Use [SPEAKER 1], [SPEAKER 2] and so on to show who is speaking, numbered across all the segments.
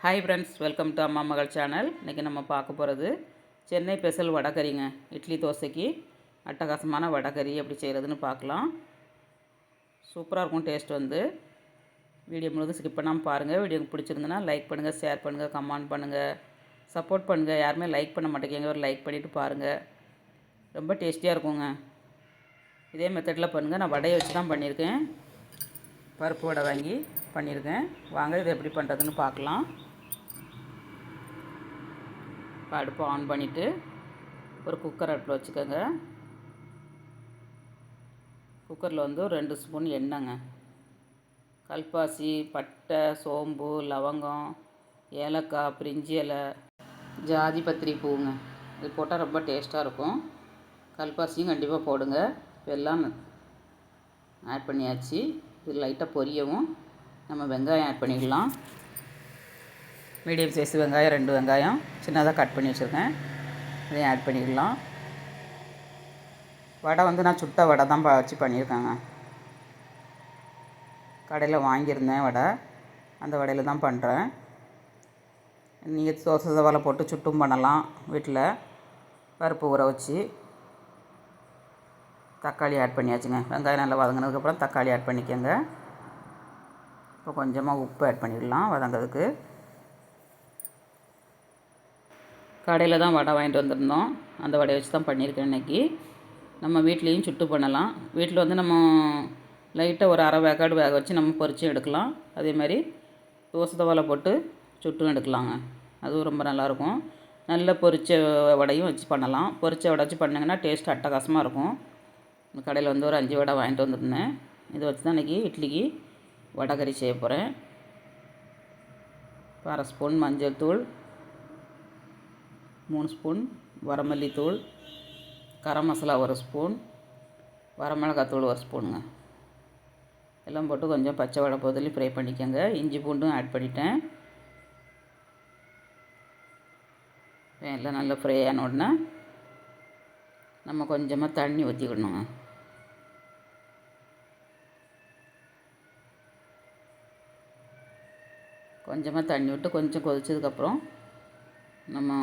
[SPEAKER 1] Hi friends, welcome to அம்மா மகள் channel. இன்றைக்கி நம்ம பார்க்க போகிறது சென்னை ஸ்பெஷல் வடைக்கறிங்க. இட்லி தோசைக்கு அட்டகாசமான வடைக்கறி எப்படி செய்கிறதுன்னு பார்க்கலாம். சூப்பராக இருக்கும் டேஸ்ட் வந்து. வீடியோ முழுவதும் ஸ்கிப் பண்ணாமல் பாருங்கள். வீடியோ பிடிச்சிருந்துன்னா லைக் பண்ணுங்கள், ஷேர் பண்ணுங்கள், கமெண்ட் பண்ணுங்கள், சப்போர்ட் பண்ணுங்கள். யாருமே லைக் பண்ண மாட்டேங்க, ஒரு லைக் பண்ணிவிட்டு பாருங்கள். ரொம்ப டேஸ்டியாக இருக்குங்க. இதே மெத்தடில் பண்ணுங்கள். நான் வடையை வச்சு தான் பண்ணியிருக்கேன். பருப்பு வடை வாங்கி பண்ணியிருக்கேன். வாங்க இதை எப்படி பண்ணுறதுன்னு பார்க்கலாம். அடுப்பை ஆன் பண்ணிவிட்டு ஒரு குக்கர் அடுப்பில் வச்சுக்கோங்க. குக்கரில் வந்து ஒரு 2 ஸ்பூன் எண்ணெய்ங்க. கல்பாசி, பட்டை, சோம்பு, லவங்கம், ஏலக்காய், பிரிஞ்சி இலை, ஜாதி பத்திரி பூங்க. இது போட்டால் ரொம்ப டேஸ்ட்டாக இருக்கும். கல்பாசியும் கண்டிப்பாக போடுங்க. எல்லாம் ஆட் பண்ணியாச்சு. இது லைட்டாக பொரியவும் நம்ம வெங்காயம் ஆட் பண்ணிக்கலாம். மீடியம் சைஸ் வெங்காயம் 2 வெங்காயம் சின்னதாக கட் பண்ணி வச்சுருக்கேன். இதையும் ஆட் பண்ணிக்கலாம். வடை வந்து நான் சுட்ட வடை தான் வச்சு பண்ணியிருக்கேங்க. கடையில் வாங்கியிருந்தேன் வடை, அந்த வடையில் தான் பண்ணுறேன். நீங்கள் தோசை தவாவில் போட்டு சுட்டும் பண்ணலாம். வீட்டில் பருப்பு ஊற வச்சு தக்காளி ஆட் பண்ணியாச்சுங்க. வெங்காயம் நல்லா வதங்கினதுக்கப்புறம் தக்காளி ஆட் பண்ணிக்கோங்க. இப்போ கொஞ்சமாக உப்பு ஆட் பண்ணிடலாம் வதங்கிறதுக்கு. கடையில் தான் வடை வாங்கிட்டு வந்திருந்தோம். அந்த வடையை வச்சு தான் பண்ணியிருக்கேன் இன்றைக்கி. நம்ம வீட்லேயும் சுட்டு பண்ணலாம். வீட்டில் வந்து நம்ம லைட்டாக ஒரு அரை வேக்காடு வேக வச்சு நம்ம பொரிச்சும் எடுக்கலாம். அதே மாதிரி தோசை தவாவில் போட்டு சுட்டும் எடுக்கலாங்க. அதுவும் ரொம்ப நல்லாயிருக்கும். நல்ல பொரிச்ச வடையும் வச்சு பண்ணலாம். பொரிச்ச வடை வச்சு பண்ணிங்கன்னா டேஸ்ட் அட்டகாசமாக இருக்கும். கடையில் வந்து ஒரு 5 வடை வாங்கிட்டு வந்துருந்தேன். இதை வச்சு தான் இன்றைக்கி இட்லிக்கு வடைக்கறி செய்ய போகிறேன். 1/2 ஸ்பூன் மஞ்சள் தூள், 3 ஸ்பூன் வரமல்லித்தூள், கரம் மசாலா 1 ஸ்பூன், வரமிளகாத்தூள் 1 ஸ்பூனுங்க. எல்லாம் போட்டு கொஞ்சம் பச்சை வடை போதில் ஃப்ரை பண்ணிக்கோங்க. இஞ்சி பூண்டும் ஆட் பண்ணிட்டேன். எல்லாம் நல்லா ஃப்ரை ஆன உடனே நம்ம கொஞ்சமாக தண்ணி ஊற்றிக்கணுங்க. கொஞ்சமாக தண்ணி விட்டு கொஞ்சம் கொதிச்சதுக்கப்புறம் நம்ம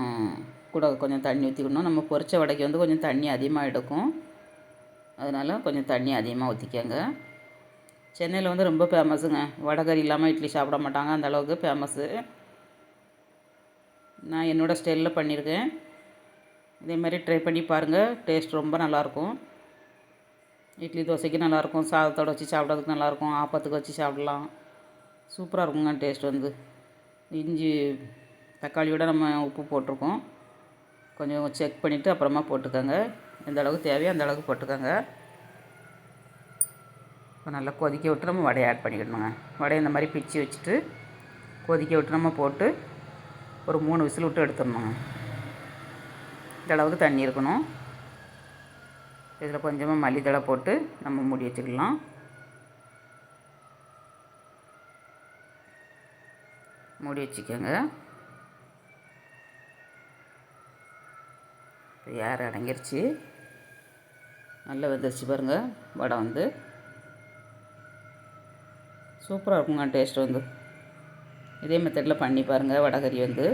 [SPEAKER 1] கூட கொஞ்சம் தண்ணி ஊற்றிக்கணும். நம்ம பொரிச்ச வடைக்கு வந்து கொஞ்சம் தண்ணி அதிகமாக எடுக்கும். அதனால் கொஞ்சம் தண்ணி அதிகமாக ஊற்றிக்கோங்க. சென்னையில் வந்து ரொம்ப ஃபேமஸுங்க. வடைக்கறி இல்லாமல் இட்லி சாப்பிட மாட்டாங்க, அந்தளவுக்கு ஃபேமஸ்ஸு. நான் என்னோடய ஸ்டைலில் பண்ணியிருக்கேன். இதே மாதிரி ட்ரை பண்ணி பாருங்கள். டேஸ்ட் ரொம்ப நல்லாயிருக்கும். இட்லி தோசைக்கு நல்லாயிருக்கும், சாதத்தோடு வச்சு சாப்பிட்றதுக்கு நல்லாயிருக்கும், ஆப்பத்துக்கு வச்சு சாப்பிட்லாம். சூப்பராக இருக்குங்க டேஸ்ட் வந்து. இஞ்சி தக்காளியோட நம்ம உப்பு போட்டிருக்கோம். கொஞ்சம் செக் பண்ணிவிட்டு அப்புறமா போட்டுக்கோங்க. எந்த அளவுக்கு தேவையோ அந்த அளவுக்கு போட்டுக்கோங்க. இப்போ நல்லா கொதிக்க விட்டு நம்ம வடையை ஆட் பண்ணிக்கணுங்க. வடையை இந்த மாதிரி பிச்சு வச்சுட்டு கொதிக்க விட்டு நம்ம போட்டு ஒரு 3 விசில் விட்டு எடுத்துடணுங்க. இந்த அளவுக்கு தண்ணி இருக்கணும். இதில் கொஞ்சமாக மல்லித்தழை போட்டு நம்ம மூடி வச்சுக்கலாம். மூடி வச்சுக்கோங்க. ஏர் அடங்கிருச்சு. நல்லா வெந்துருச்சு பாருங்கள். வடை வந்து சூப்பராக இருக்குங்க டேஸ்ட் வந்து. இதே மெத்தடில் பண்ணி பாருங்கள். வடைக்கறி வந்து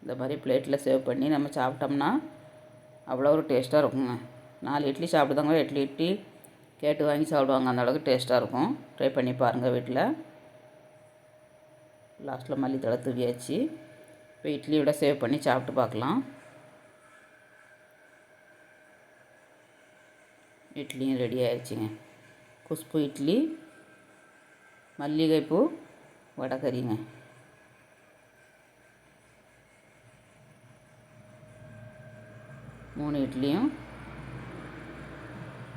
[SPEAKER 1] இந்த மாதிரி பிளேட்டில் சேவ் பண்ணி நம்ம சாப்பிட்டோம்னா அவ்வளோ ஒரு டேஸ்ட்டாக இருக்குங்க. 4 இட்லி சாப்பிடுதாங்க, இட்லி கேட்டு வாங்கி சாப்பிடுவாங்க. அந்த அளவுக்கு டேஸ்ட்டாக இருக்கும். ட்ரை பண்ணி பாருங்கள் வீட்டில். லாஸ்ட்டில் மல்லித்தழை தூவியாச்சு. இப்போ இட்லியோட சேவ் பண்ணி சாப்பிட்டு பார்க்கலாம். இட்லியும் ரெடி ஆயிடுச்சுங்க. குஷ்பு இட்லி, மல்லிகைப்பூ வடைக்கறிங்க. மூணு இட்லியும்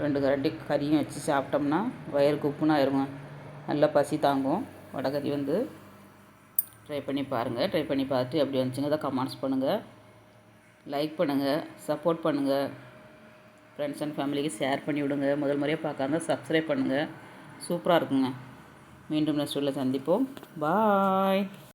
[SPEAKER 1] 2 கரண்டி கறியும் வச்சு சாப்பிட்டோம்னா வயிறுக்கு உப்புன்னு ஆயிருங்க. நல்லா பசி தாங்கும் வடைக்கறி வந்து. ட்ரை பண்ணி பாருங்கள். ட்ரை பண்ணி பார்த்துட்டு எப்படி வந்துச்சுங்க அதை கமெண்ட்ஸ் பண்ணுங்கள், லைக் பண்ணுங்கள், சப்போர்ட் பண்ணுங்கள். ஃப்ரெண்ட்ஸ் அண்ட் ஃபேமிலிக்கு ஷேர் பண்ணி விடுங்க. முதல் முறையாக பார்க்காம சப்ஸ்கிரைப் பண்ணுங்கள். சூப்பராக இருக்குங்க. மீண்டும் நெக்ஸ்ட் வீடியோவில் சந்திப்போம். பாய்.